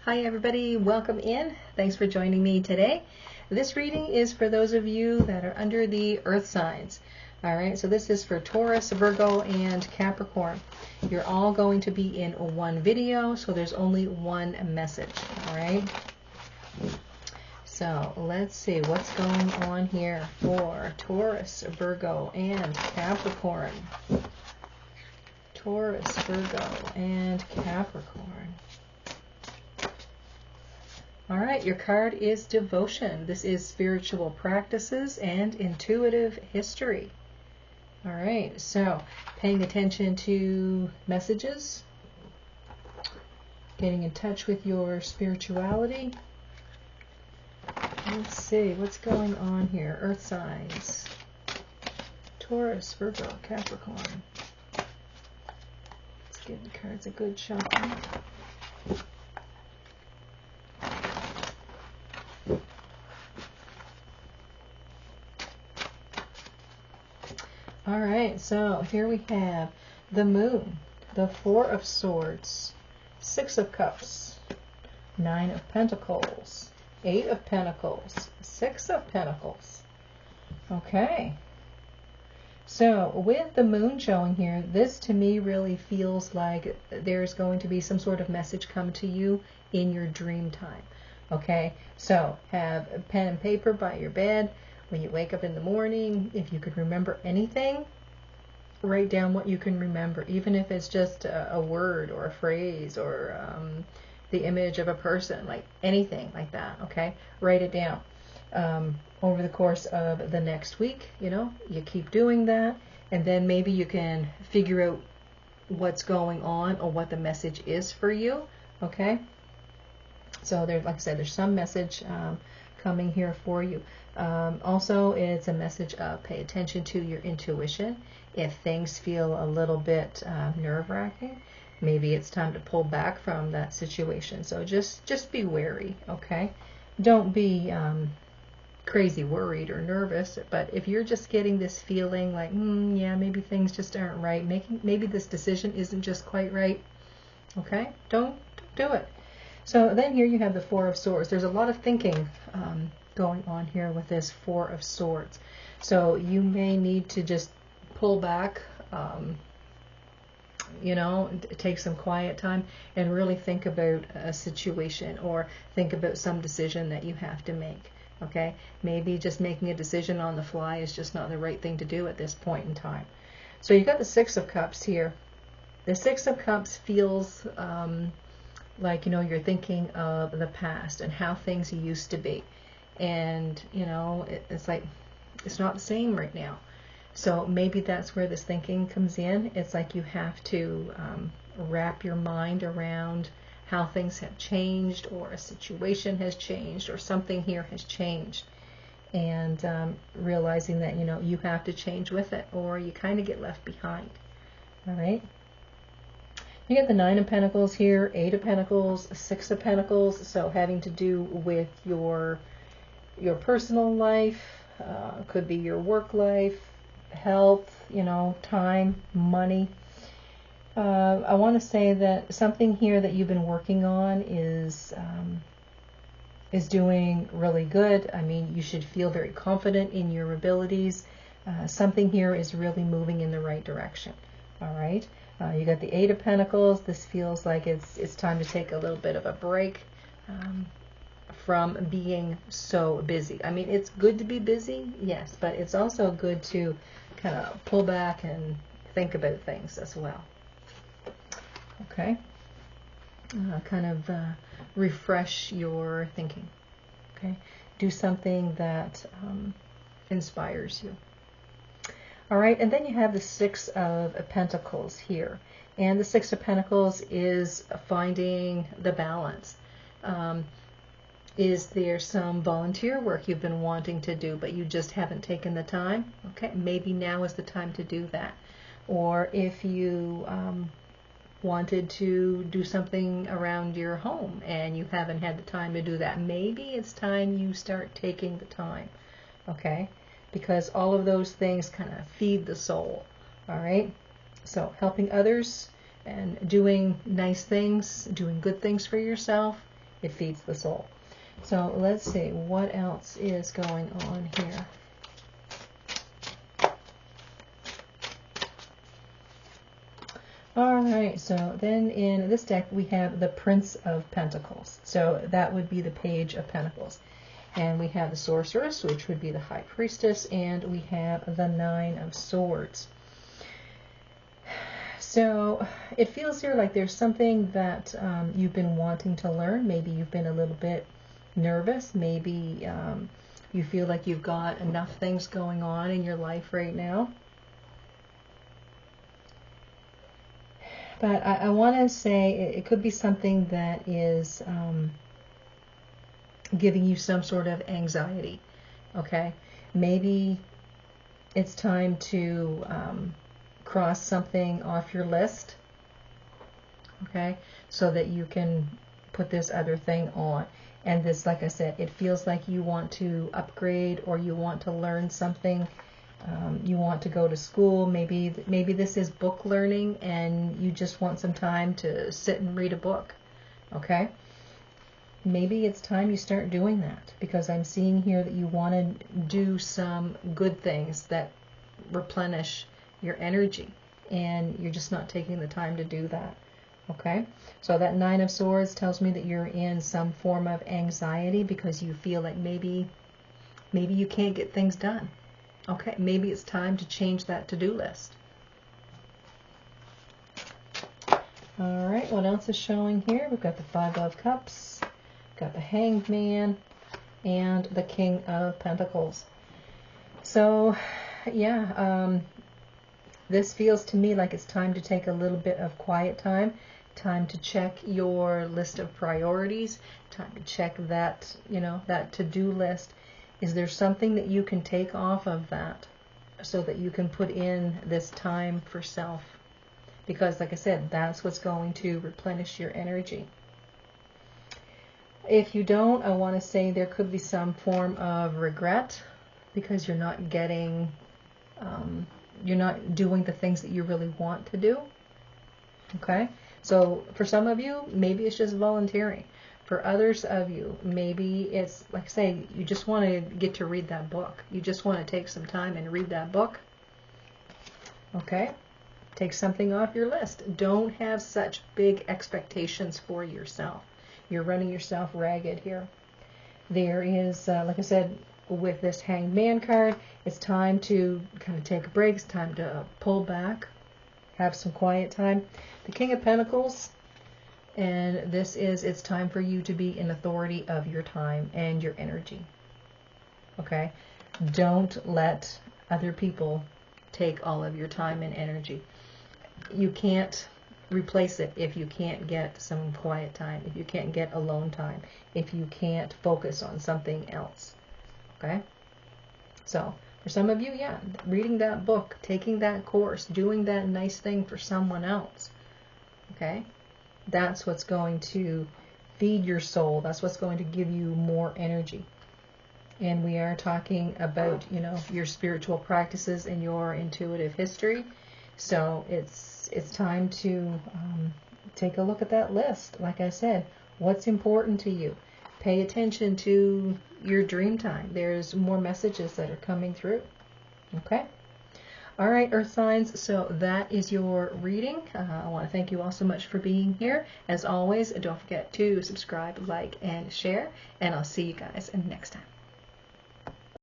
Hi everybody, welcome in. Thanks for joining me today. This reading is for those of you that are under the earth signs. Alright, so this is for Taurus, Virgo, and Capricorn. You're all going to be in one video, so there's only one message. Alright, so let's see what's going on here for Taurus, Virgo, and Capricorn. Taurus, Virgo, and Capricorn. All right, your card is devotion. This is spiritual practices and intuitive history. All right, so paying attention to messages, getting in touch with your spirituality. Let's see what's going on here. Earth signs. Taurus, Virgo, Capricorn. Let's give the cards a good shuffle. All right, so here we have the Moon, the Four of Swords, Six of Cups, Nine of Pentacles, Eight of Pentacles, Six of Pentacles. Okay, so with the Moon showing here, this to me really feels like there's going to be some sort of message come to you in your dream time. Okay, so have a pen and paper by your bed. When you wake up in the morning, if you could remember anything, write down what you can remember, even if it's just a word or a phrase or the image of a person, like anything like that, okay? Write it down. Over the course of the next week, you keep doing that, and then maybe you can figure out what's going on or what the message is for you, okay? So there's, like I said, there's some message coming here for you. Also, it's a message of pay attention to your intuition. If things feel a little bit nerve-wracking, maybe it's time to pull back from that situation. So just be wary, okay? Don't be crazy worried or nervous, but if you're just getting this feeling like, yeah, maybe things just aren't right, maybe this decision isn't just quite right, okay? Don't do it. So then here you have the Four of Swords. There's a lot of thinking going on here with this Four of Swords. So you may need to just pull back, take some quiet time and really think about a situation or think about some decision that you have to make. Okay? Maybe just making a decision on the fly is just not the right thing to do at this point in time. So you've got the Six of Cups here. The Six of Cups feels like, you're thinking of the past and how things used to be. And, it's like, it's not the same right now. So maybe that's where this thinking comes in. It's like you have to wrap your mind around how things have changed, or a situation has changed, or something here has changed. And realizing that, you have to change with it, or you kind of get left behind. All right? You get the Nine of Pentacles here, Eight of Pentacles, Six of Pentacles, so having to do with your personal life, could be your work life, health, time, money. I want to say that something here that you've been working on is doing really good. I mean, you should feel very confident in your abilities. Something here is really moving in the right direction. All right. You got the Eight of Pentacles. This feels like it's time to take a little bit of a break from being so busy. I mean, it's good to be busy, yes, but it's also good to kind of pull back and think about things as well. Okay? Kind of refresh your thinking. Okay? Do something that inspires you. All right, and then you have the Six of Pentacles here. And the Six of Pentacles is finding the balance. Is there some volunteer work you've been wanting to do, but you just haven't taken the time? Okay, maybe now is the time to do that. Or if you wanted to do something around your home and you haven't had the time to do that, maybe it's time you start taking the time. Okay? Because all of those things kind of feed the soul. All right? So helping others and doing nice things, doing good things for yourself It feeds the soul. So let's see what else is going on here. All right, so then in this deck we have the Prince of Pentacles. So that would be the Page of Pentacles. And we have the Sorceress, which would be the High Priestess, and we have the Nine of Swords. So it feels here like there's something that you've been wanting to learn. Maybe you've been a little bit nervous. Maybe you feel like you've got enough things going on in your life right now. But I want to say it could be something that is giving you some sort of anxiety, okay? Maybe it's time to cross something off your list, okay? So that you can put this other thing on. And this, like I said, it feels like you want to upgrade or you want to learn something. You want to go to school. Maybe this is book learning and you just want some time to sit and read a book. Okay? Maybe it's time you start doing that, because I'm seeing here that you want to do some good things that replenish your energy, and you're just not taking the time to do that. Okay? So that Nine of Swords tells me that you're in some form of anxiety because you feel like maybe you can't get things done. Okay, maybe it's time to change that to-do list. All right, what else is showing here? We've got the Five of Cups, got the Hanged Man, and the King of Pentacles. So, yeah, this feels to me like it's time to take a little bit of quiet time to check your list of priorities, time to check that, that to-do list. Is there something that you can take off of that so that you can put in this time for self? Because, like I said, that's what's going to replenish your energy. If you don't, I want to say there could be some form of regret because you're not getting, you're not doing the things that you really want to do. Okay? So for some of you, maybe it's just volunteering. For others of you, maybe it's, like I say, you just want to get to read that book. You just want to take some time and read that book. Okay? Take something off your list. Don't have such big expectations for yourself. You're running yourself ragged here. There is, like I said, with this Hanged Man card, it's time to kind of take a break. It's time to pull back, have some quiet time. The King of Pentacles, and this is, it's time for you to be in authority of your time and your energy. Okay? Don't let other people take all of your time and energy. You can't replace it if you can't get some quiet time, if you can't get alone time, if you can't focus on something else. Okay? So, for some of you, yeah, reading that book, taking that course, doing that nice thing for someone else. Okay? That's what's going to feed your soul. That's what's going to give you more energy. And we are talking about, your spiritual practices and your intuitive history. So it's time to take a look at that list. Like I said, what's important to you? Pay attention to your dream time. There's more messages that are coming through. Okay? All right, Earth signs, so that is your reading. I want to thank you all so much for being here. As always, don't forget to subscribe, like, and share, and I'll see you guys next time.